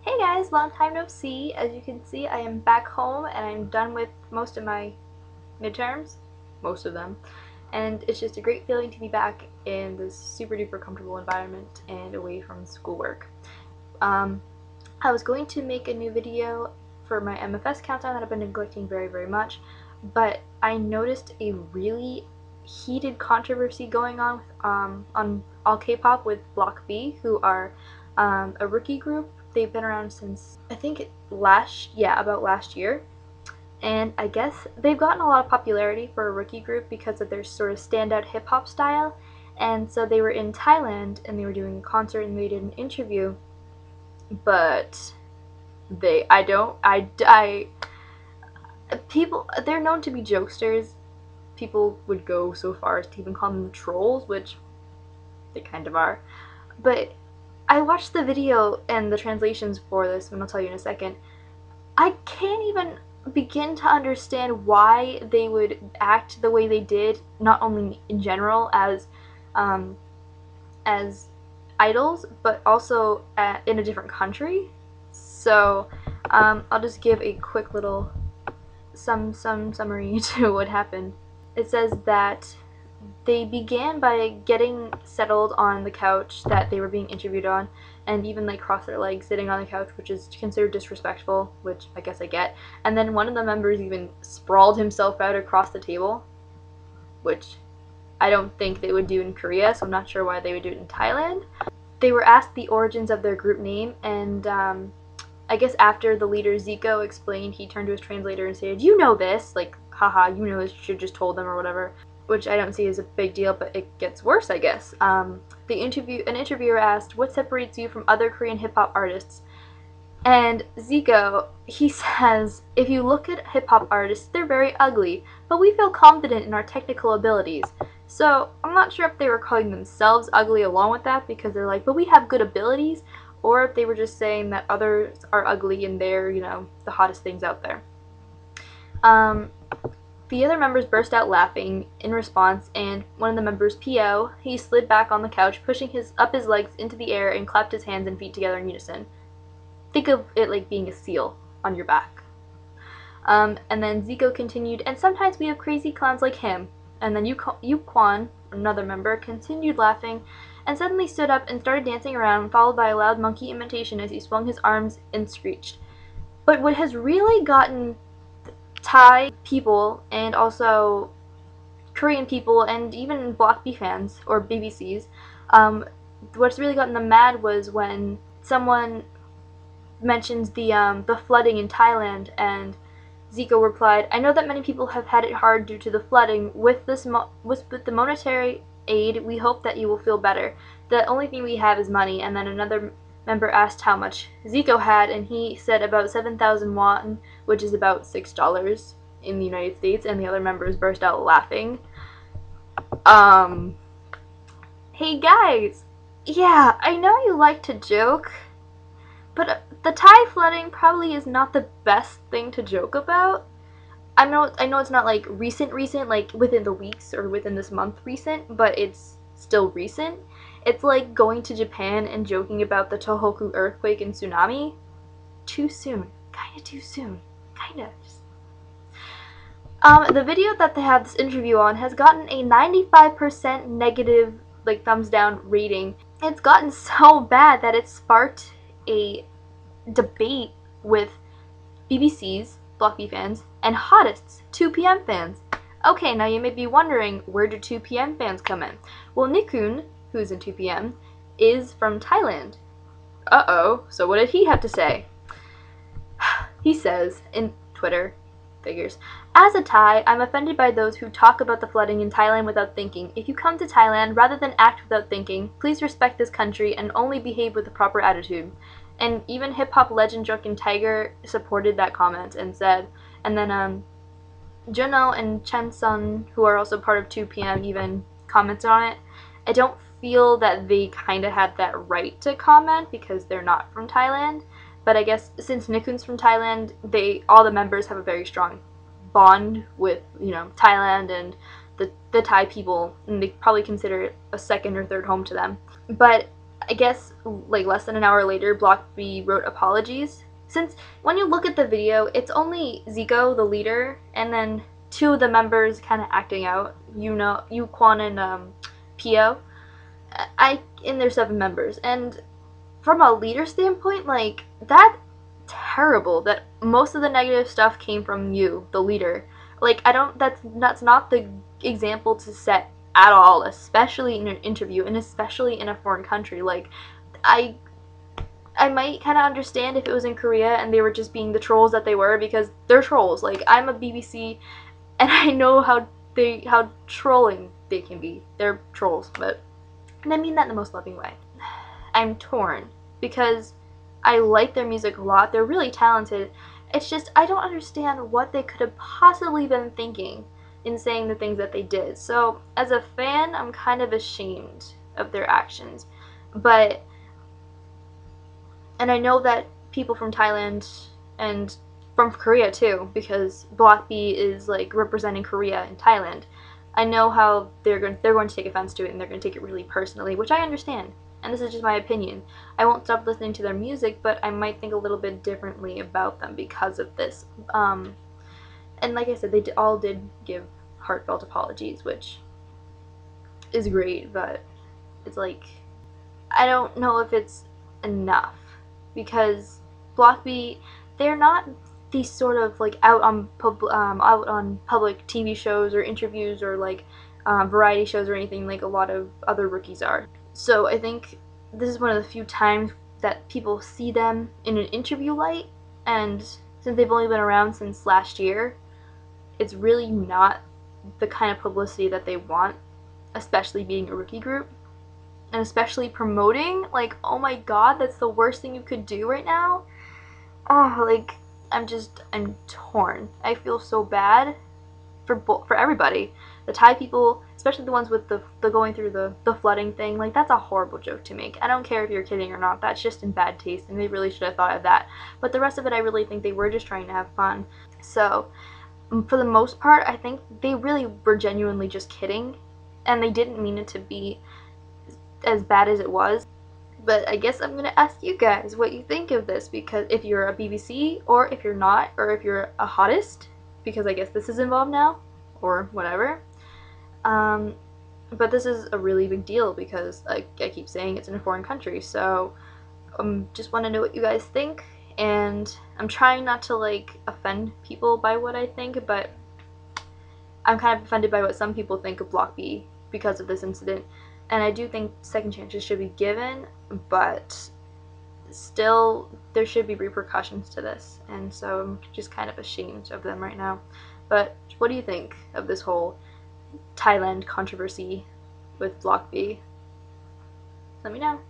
Hey guys, long time no see. As you can see, I am back home and I'm done with most of my midterms. Most of them. And it's just a great feeling to be back in this super duper comfortable environment and away from schoolwork. I was going to make a new video for my MFS countdown that I've been neglecting very much, but I noticed a really heated controversy going on All K-pop with Block B, who are a rookie group. They've been around since, I think, about last year. And I guess they've gotten a lot of popularity for a rookie group because of their sort of standout hip-hop style. And so they were in Thailand and they were doing a concert and they did an interview. But they're known to be jokesters. People would go so far as to even call them trolls, which they kind of are. But I watched the video and the translations for this, and I'll tell you in a second. I can't even begin to understand why they would act the way they did, not only in general as idols, but also in a different country. So I'll just give a quick little summary to what happened. It says that they began by getting settled on the couch that they were being interviewed on, and even like cross their legs sitting on the couch, which is considered disrespectful, which I guess I get. And then one of the members even sprawled himself out across the table, which I don't think they would do in Korea, so I'm not sure why they would do it in Thailand. They were asked the origins of their group name, and I guess after the leader Zico explained, he turned to his translator and said, "You know this," like, haha, you know this, you should just told them or whatever. Which I don't see as a big deal, but it gets worse, I guess. An interviewer asked, "What separates you from other Korean hip-hop artists?" And Zico, he says, "If you look at hip-hop artists, they're very ugly, but we feel confident in our technical abilities." So I'm not sure if they were calling themselves ugly along with that, because they're like, but we have good abilities, or if they were just saying that others are ugly and they're, you know, the hottest things out there. The other members burst out laughing in response, and one of the members, P.O., he slid back on the couch, pushing his legs into the air and clapped his hands and feet together in unison. Think of it like being a seal on your back. And then Zico continued, "And sometimes we have crazy clowns like him." And then Yukwon, another member, continued laughing and suddenly stood up and started dancing around, followed by a loud monkey imitation as he swung his arms and screeched. But what has really gotten Thai people and also Korean people and even Block B fans, or BBCs, what's really gotten them mad was when someone mentions the flooding in Thailand, and Zico replied, "I know that many people have had it hard due to the flooding. With the monetary aid, we hope that you will feel better. The only thing we have is money." And then another member asked how much Zico had, and he said about 7,000 won, which is about $6 in the United States, and the other members burst out laughing. Hey guys, yeah, I know you like to joke, but the Thai flooding probably is not the best thing to joke about. I know it's not like recent, like within the weeks or within this month recent, but it's still recent. It's like going to Japan and joking about the Tohoku earthquake and tsunami. Too soon. Kinda too soon. Kinda. The video that they have this interview on has gotten a 95% negative, like, thumbs down rating. It's gotten so bad that it sparked a debate with BBCs, Block B fans, and hottest 2PM fans. Okay, now you may be wondering, where do 2PM fans come in? Well, Nikun, who's in 2PM, is from Thailand. Uh-oh, so what did he have to say? He says, in Twitter, figures, "As a Thai, I'm offended by those who talk about the flooding in Thailand without thinking. If you come to Thailand, rather than act without thinking, please respect this country and only behave with a proper attitude." And even hip-hop legend Drunken Tiger supported that comment and said, and then Juno and Chen Sun, who are also part of 2PM, even commented on it. I don't feel that they kind of had that right to comment because they're not from Thailand, but I guess since Nikun's from Thailand, all the members have a very strong bond with, you know, Thailand and the Thai people, and they probably consider it a second or third home to them. But I guess like less than an hour later, Block B wrote apologies. Since when you look at the video, it's only Zico, the leader, and then two of the members kind of acting out. Quan and Pio. And there's 7 members, and from a leader standpoint, like, that's terrible that most of the negative stuff came from you, the leader. Like, that's not the example to set at all, especially in an interview and especially in a foreign country. Like, I might kind of understand if it was in Korea and they were just being the trolls that they were, because they're trolls. Like, I'm a BBC and I know how trolling they can be. They're trolls, and I mean that in the most loving way. I'm torn because I like their music a lot. They're really talented. It's just I don't understand what they could have possibly been thinking in saying the things that they did. So as a fan, I'm kind of ashamed of their actions. And I know that people from Thailand and from Korea too, because Block B is like representing Korea and Thailand. I know how they're going to take offense to it, and they're going to take it really personally, which I understand. And this is just my opinion. I won't stop listening to their music, but I might think a little bit differently about them because of this. And like I said, they all did give heartfelt apologies, which is great, but it's like, I don't know if it's enough, because Block B, they're not these sort of like out on public TV shows or interviews or like variety shows or anything like a lot of other rookies are. So I think this is one of the few times that people see them in an interview light, and since they've only been around since last year, it's really not the kind of publicity that they want, especially being a rookie group. And especially promoting, like, oh my god, that's the worst thing you could do right now. Oh, like, I'm torn. I feel so bad for everybody. The Thai people, especially the ones with the going through the flooding thing, like, that's a horrible joke to make. I don't care if you're kidding or not, that's just in bad taste, and they really should have thought of that. But the rest of it, I really think they were just trying to have fun. So, for the most part, I think they really were genuinely just kidding, and they didn't mean it to be as bad as it was. But I guess I'm going to ask you guys what you think of this, because if you're a BBC, or if you're not, or if you're a hottest, because I guess this is involved now, or whatever. But this is a really big deal because I keep saying it's in a foreign country, so just want to know what you guys think, and I'm trying not to like offend people by what I think, but I'm kind of offended by what some people think of Block B because of this incident. And I do think second chances should be given, but still there should be repercussions to this, and so I'm just kind of ashamed of them right now. But what do you think of this whole Thailand controversy with Block B? Let me know.